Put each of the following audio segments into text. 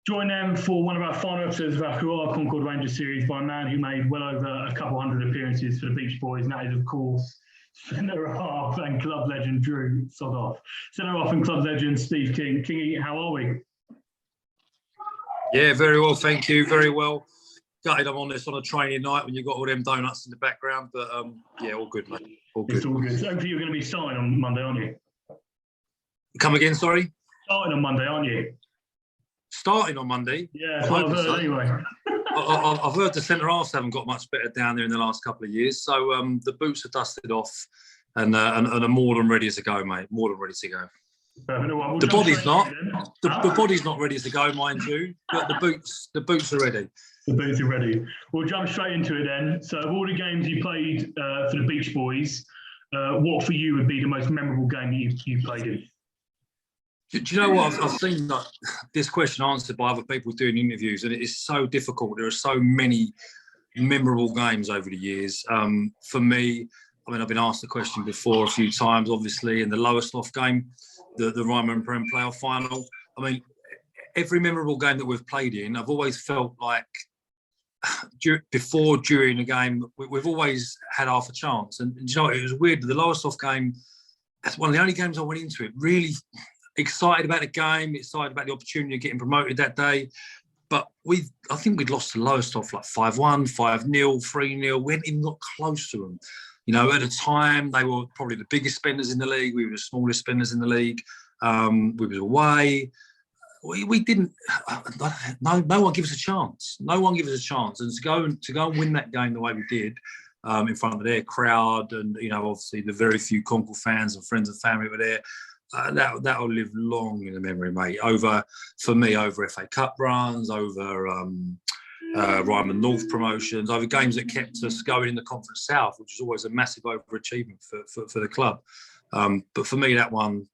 Join them for one of our final episodes of our Concord Rangers series by a man who made well over a couple hundred appearances for the Beach Boys, and that is, of course, centre-half and club legend Drew Sodoff. Centre-half and club legend Steve King. Kingy, how are we? Yeah, very well, thank you. Very well. Gutted I'm on this on a training night when you've got all them donuts in the background, but yeah, all good, mate. All good. It's all good. So hopefully you're going to be starting on Monday, aren't you? Come again, sorry? Starting on Monday, aren't you? Starting on Monday? Yeah, that's what I've heard so. Anyway. I've heard the centre-halves haven't got much better down there in the last couple of years, so the boots are dusted off and are more than ready to go, mate. More than ready to go. We'll the body's not. The body's not ready to go, mind you, but the boots are ready. The boots are ready. We'll jump straight into it then. So, of all the games you played for the Beach Boys, what for you would be the most memorable game that you played in? Do you know what? I've seen this question answered by other people doing interviews, and it is so difficult. There are so many memorable games over the years. For me, I mean, I've been asked the question before a few times, obviously, in the lowest off game, the Ryman Prem playoff final. I mean, every memorable game that we've played in, I've always felt like before, during the game, we've always had half a chance. And you know, it was weird. The lowest off game, that's one of the only games I went into it really excited about the game, excited about the opportunity of getting promoted that day. But I think we'd lost the lowest off like 5-1, 5-0, 3-0. We hadn't even got close to them. You know, at the time, they were probably the biggest spenders in the league. We were the smallest spenders in the league. We was away. We didn't. No one gives us a chance. No one gives us a chance. And to go and win that game the way we did, in front of their crowd, and you know, obviously the very few Concord fans and friends and family were there. That'll live long in the memory, mate. Over FA Cup runs, over Ryman North promotions, over games that kept us going in the Conference South, which is always a massive overachievement for the club. But for me, that one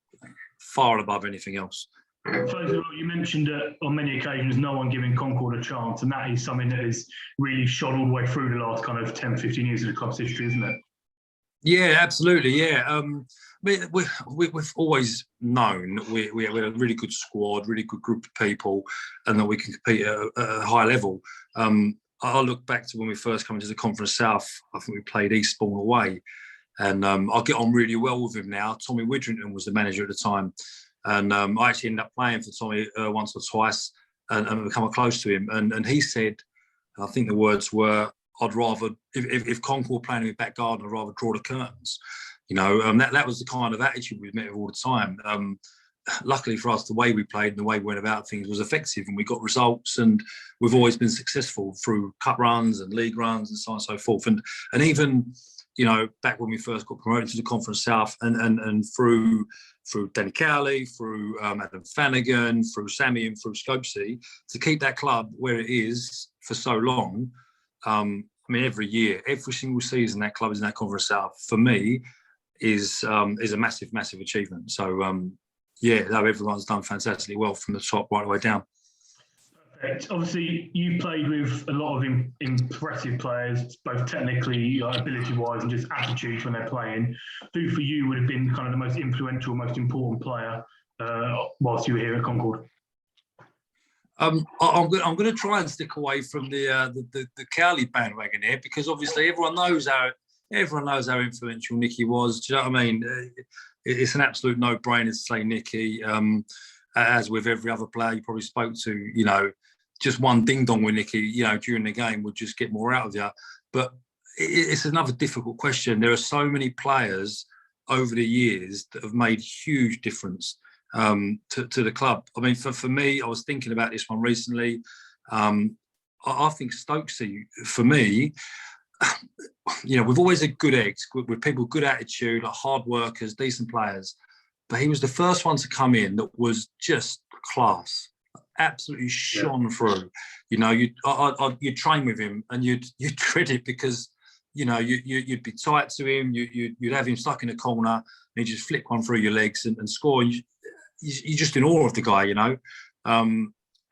far and above anything else. First of all, you mentioned on many occasions no one giving Concord a chance, and that is something that has really shot all the way through the last kind of 10, 15 years of the club's history, isn't it? Yeah, absolutely. Yeah, we've always known we have a really good squad, really good group of people, and that we can compete at a high level. I look back to when we first came into the Conference South. I think we played Eastbourne away, and I get on really well with him now. Tommy Widrington was the manager at the time, and I actually ended up playing for Tommy once or twice and become close to him. And he said, I think the words were, I'd rather, if Concord were playing in the back garden, I'd rather draw the curtains. You know, that was the kind of attitude we met with all the time. Luckily for us, the way we played and the way we went about things was effective, and we got results, and we've always been successful through cup runs and league runs and so on and so forth. And even, you know, back when we first got promoted to the Conference South, and through Danny Cowley, through Adam Flanagan, through Sammy and through Scopesy, to keep that club where it is for so long. I mean, every year, every single season, that club is in that Conference South, for me, is a massive, massive achievement. So, yeah, everyone's done fantastically well from the top right the way down. Perfect. Obviously, you played with a lot of impressive players, both technically, ability-wise, and just attitudes when they're playing. Who, for you, would have been kind of the most influential, most important player whilst you were here at Concord? I'm going to try and stick away from the Cowley bandwagon here, because obviously everyone knows how influential Nicky was. Do you know what I mean? It's an absolute no-brainer to say Nicky. As with every other player you probably spoke to, you know, just one ding-dong with Nicky, you know, during the game would just get more out of you. But it's another difficult question. There are so many players over the years that have made huge difference to the club. I mean, for me, I was thinking about this one recently. I think Stokesy, for me, you know, we've always had good eggs, with people, good attitude, like hard workers, decent players. But he was the first one to come in that was just class, absolutely shone through. You know, you'd train with him and you'd dread it, because, you know, you'd be tight to him, you'd have him stuck in a corner, and he'd just flick one through your legs and score. You're just in awe of the guy, you know.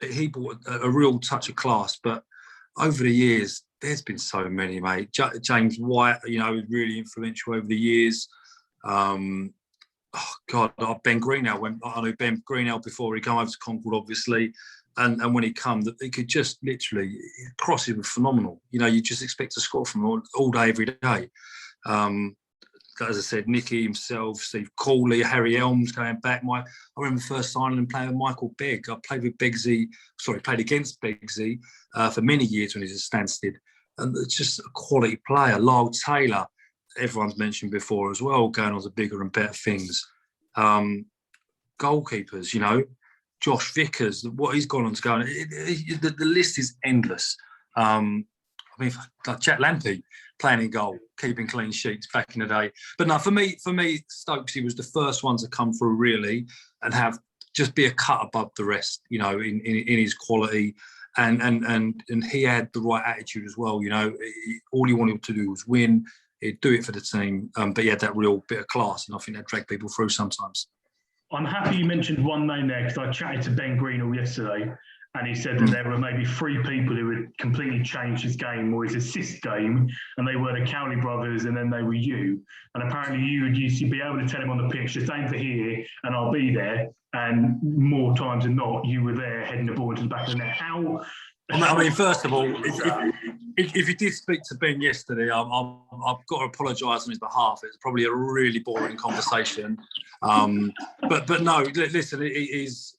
He brought a real touch of class, but over the years, there's been so many, mate. James White, you know, really influential over the years. Ben Greenhalgh I knew Ben Greenhalgh before he came over to Concord, obviously. And when he come, that he could just literally crosses were phenomenal. You know, you just expect to score from all day, every day. As I said, Nicky himself, Steve Cawley, Harry Elms going back. I remember first signing and playing with Michael Begg. I played against Beggsy for many years when he was at Stansted. And it's just a quality player. Lyle Taylor, everyone's mentioned before as well, going on to bigger and better things. Goalkeepers, you know, Josh Vickers, what he's gone on to go on. The list is endless. I mean, like Jack Lampy playing in goal, keeping clean sheets back in the day. But no, for me, Stokesy was the first one to come through really and have just be a cut above the rest, you know, in his quality. And he had the right attitude as well, you know. All he wanted to do was win. He'd do it for the team, but he had that real bit of class, and I think that dragged people through sometimes. I'm happy you mentioned one name there because I chatted to Ben Greenhalgh yesterday, and he said that there were maybe 3 people who had completely changed his game or his assist game, and they were the Cowley brothers, and then they were you. And apparently you would used to be able to tell him on the pitch, just aim for here, and I'll be there. And more times than not, you were there heading the ball into the back of the net. I mean, first of all, if you did speak to Ben yesterday, I've got to apologise on his behalf. It's probably a really boring conversation. But no, listen, he's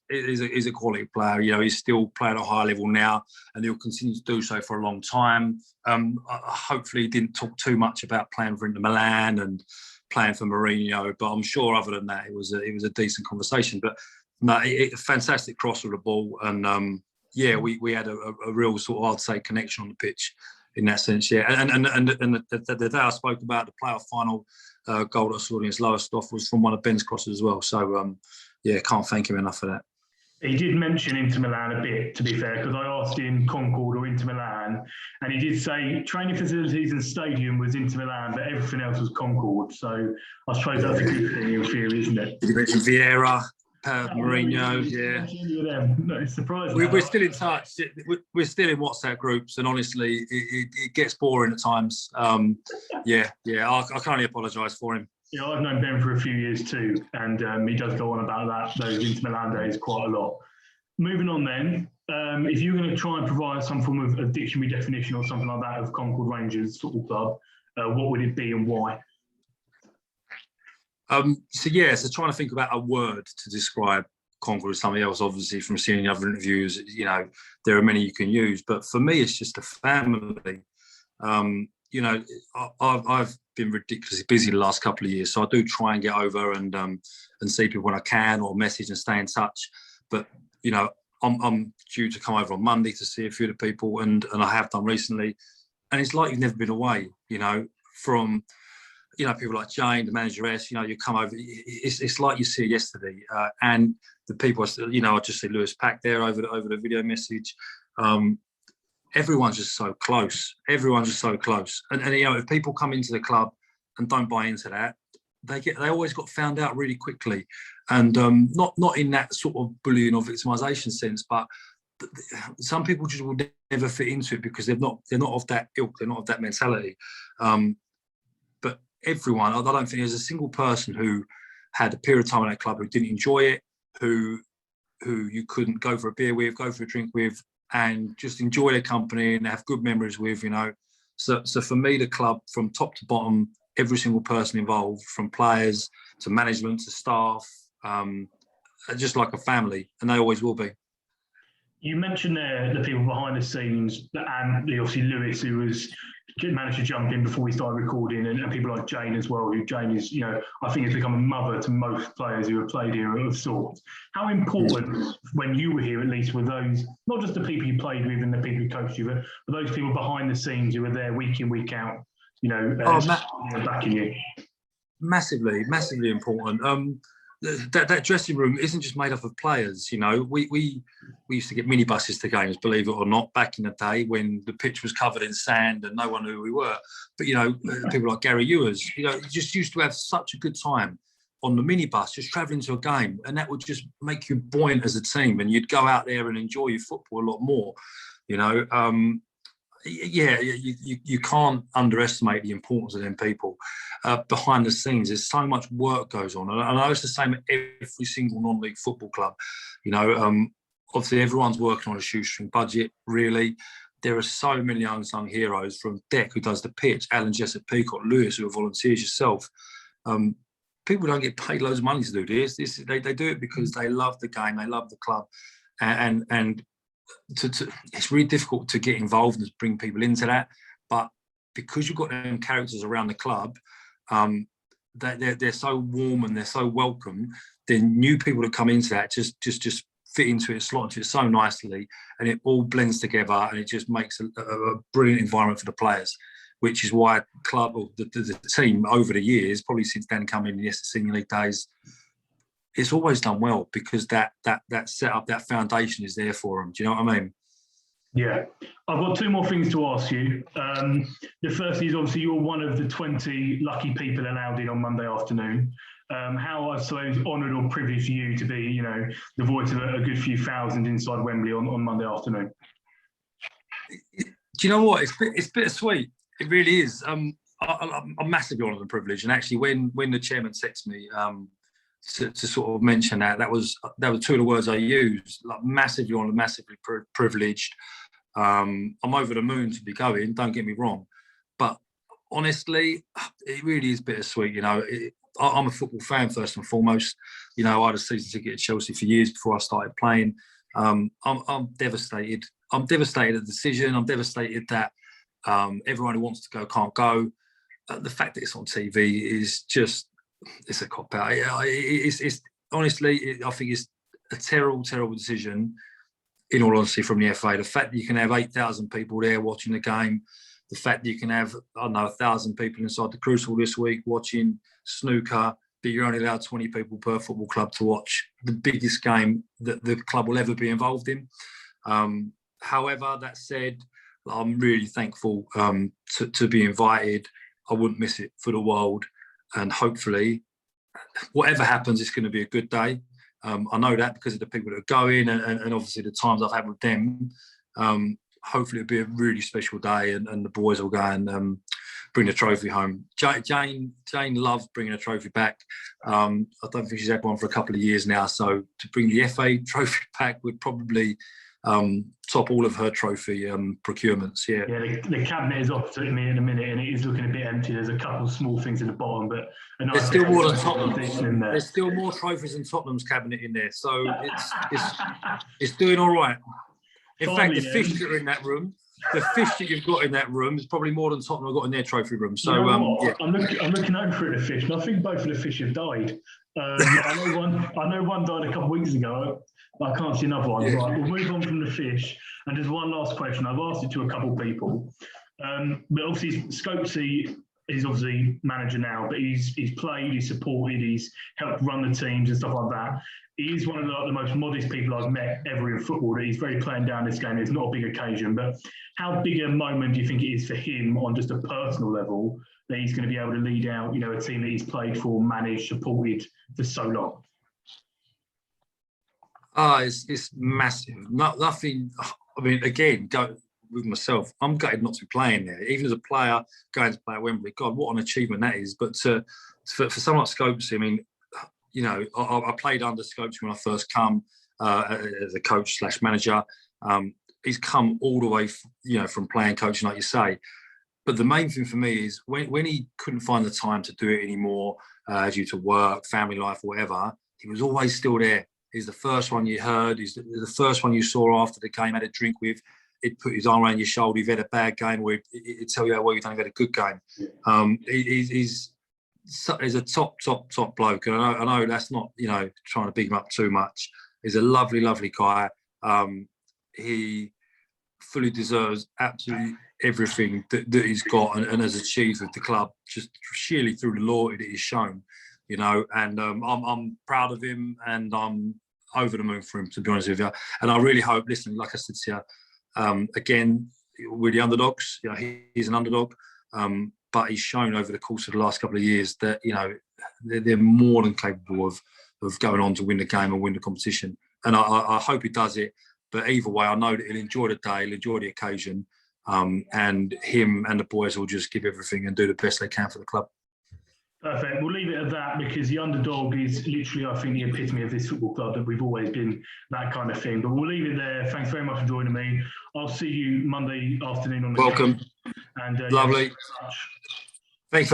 a quality player. You know, he's still playing at a high level now, and he'll continue to do so for a long time. Hopefully, he didn't talk too much about playing for Inter Milan and playing for Mourinho, but I'm sure other than that, it was a decent conversation. But no, a fantastic cross with the ball, and yeah, we had a real sort of, I'd say, connection on the pitch in that sense. Yeah, and the day I spoke about the playoff final goal that I saw against Lowestoft was from one of Ben's crosses as well. So yeah, can't thank him enough for that. He did mention Inter Milan a bit, to be fair, because I asked him Concord or Inter Milan, and he did say training facilities and stadium was Inter Milan, but everything else was Concord. So I suppose that's a good thing in theory, isn't it? Did you mention Vieira, Mourinho? Yeah. No, it's surprising. We're still in touch. We're still in WhatsApp groups, and honestly, it gets boring at times. Yeah, I can only apologise for him. Yeah, I've known Ben for a few years too, and he does go on about those Inter Milan days quite a lot. Moving on then, if you're going to try and provide some form of a dictionary definition or something like that of Concord Rangers Football Club, what would it be and why? So trying to think about a word to describe Concord as something else, obviously from seeing other interviews, you know, there are many you can use, but for me, it's just a family. You know, I've been ridiculously busy the last couple of years, so I do try and get over and see people when I can, or message and stay in touch. But you know, I'm due to come over on Monday to see a few of the people, and I have done recently, and it's like you've never been away. You know, from people like Jane, the manageress. You know, you come over, it's like you see yesterday, and the people. You know, I just see Lewis Pack there over the video message. Everyone's just so close. And you know, if people come into the club and don't buy into that, they always got found out really quickly, and not in that sort of bullying or victimisation sense, but some people just will never fit into it because they're not of that ilk, they're not of that mentality. But everyone, I don't think there's a single person who had a period of time in that club who didn't enjoy it, who you couldn't go for a beer with, go for a drink with, and just enjoy their company and have good memories with, you know. So for me, the club, from top to bottom, every single person involved, from players to management to staff, just like a family, and they always will be. You mentioned there the people behind the scenes, and obviously Lewis, who managed to jump in before we started recording, and people like Jane as well, who Jane is, you know, I think has become a mother to most players who have played here of sorts. How important, when you were here at least, were those, not just the people you played with and the people who coached you, but those people behind the scenes who were there week in, week out, you know, backing you? Massively important. That dressing room isn't just made up of players. You know, we used to get minibuses to games, believe it or not, back in the day when the pitch was covered in sand and no one knew who we were. But you know, people like Gary Ewers, you know, just used to have such a good time on the minibus, just travelling to a game, and that would just make you buoyant as a team, and you'd go out there and enjoy your football a lot more. You know, you can't underestimate the importance of them people behind the scenes. There's so much work goes on, and I know it's the same at every single non-league football club. You know, obviously everyone's working on a shoestring budget, really. There are so many unsung heroes, from Deck, who does the pitch, Alan Jessup, Peacock, Lewis, who are volunteers, yourself. People don't get paid loads of money to do this. They do it because they love the game, they love the club, and it's really difficult to get involved and bring people into that. But because you've got them characters around the club, they're so warm and they're so welcome. Then new people that come into that just fit into it, slot into it so nicely, and it all blends together, and it just makes a brilliant environment for the players. Which is why club, or the team over the years, probably since Dan coming in the senior league days, it's always done well, because that setup, that foundation is there for them. Do you know what I mean? Yeah. I've got two more things to ask you. The first is, obviously you're one of the 20 lucky people allowed in on Monday afternoon. How, I suppose, honoured or privileged for you to be, you know, the voice of a good few thousand inside Wembley on Monday afternoon? Do you know what? It's bittersweet. It really is. I'm massively honoured and privileged. And actually, when the chairman texted me to sort of mention that was two of the words I used. Like, massively honoured, massively privileged. I'm over the moon to be going. Don't get me wrong, but honestly, it really is bittersweet. You know, I'm a football fan first and foremost. You know, I had a season ticket at Chelsea for years before I started playing. I'm devastated. I'm devastated at the decision. I'm devastated that everyone who wants to go can't go. The fact that it's on TV is just, it's a cop out. It's honestly, I think it's a terrible, terrible decision, in all honesty, from the FA. The fact that you can have 8,000 people there watching the game, the fact that you can have, I don't know, 1,000 people inside the Crucible this week watching snooker, but you're only allowed 20 people per football club to watch the biggest game that the club will ever be involved in. However, that said, I'm really thankful to be invited. I wouldn't miss it for the world. And hopefully, whatever happens, it's going to be a good day. I know that because of the people that are going, and obviously the times I've had with them. Hopefully it'll be a really special day, and the boys will go and bring the trophy home. Jane loves bringing a trophy back. I don't think she's had one for a couple of years now. So to bring the FA trophy back would probably top all of her trophy procurements. Yeah. Yeah, the cabinet is opposite me in a minute, and it is looking a bit empty. There's a couple of small things at the bottom, but there's still more than Tottenham's. There's still more trophies than Tottenham's cabinet in there, so it's doing all right. In fact, the fish that are in that room, the fish that you've got in that room is probably more than Tottenham have got in their trophy room. So yeah. I'm looking over at the fish, and I think both of the fish have died. I know one died a couple of weeks ago. I can't see another one. Yeah. Right, we'll move on from the fish. And there's one last question. I've asked it to a couple of people. But obviously, Scopesy is obviously manager now, but he's played, he's supported, he's helped run the teams and stuff like that. He's one of the most modest people I've met ever in football. He's very playing down this game. It's not a big occasion, but how big a moment do you think it is for him on just a personal level that he's going to be able to lead out, you know, a team that he's played for, managed, supported for so long? It's massive. Nothing. I mean, again, go with myself. I'm gutted not to be playing there, even as a player going to play at Wembley. God, what an achievement that is! But for someone like Scopesy, I mean, you know, I played under Scopesy when I first come as a coach / manager. He's come all the way, you know, from playing coaching, like you say. But the main thing for me is when he couldn't find the time to do it anymore due to work, family life, whatever, he was always still there. He's the first one you heard. He's the first one you saw after the game, had a drink with. He'd put his arm around your shoulder. You've had a bad game, or he'd tell you how well you've done. You've had a good game. He's a top bloke. And I know that's not, you know, trying to big him up too much. He's a lovely, lovely guy. He fully deserves absolutely everything that he's got and has achieved with the club, just sheerly through the loyalty that he's shown. You know, and I'm proud of him, and I'm over the moon for him, to be honest with you. And I really hope, listen, like I said to you, again, we're the underdogs. You know, he's an underdog, but he's shown over the course of the last couple of years that, you know, they're more than capable of going on to win the game and win the competition. And I hope he does it. But either way, I know that he'll enjoy the day, he'll enjoy the occasion, and him and the boys will just give everything and do the best they can for the club. Perfect. We'll leave it at that because the underdog is literally, I think, the epitome of this football club, that we've always been that kind of thing. But we'll leave it there. Thanks very much for joining me. I'll see you Monday afternoon on the Welcome. And lovely. Yeah, Thanks.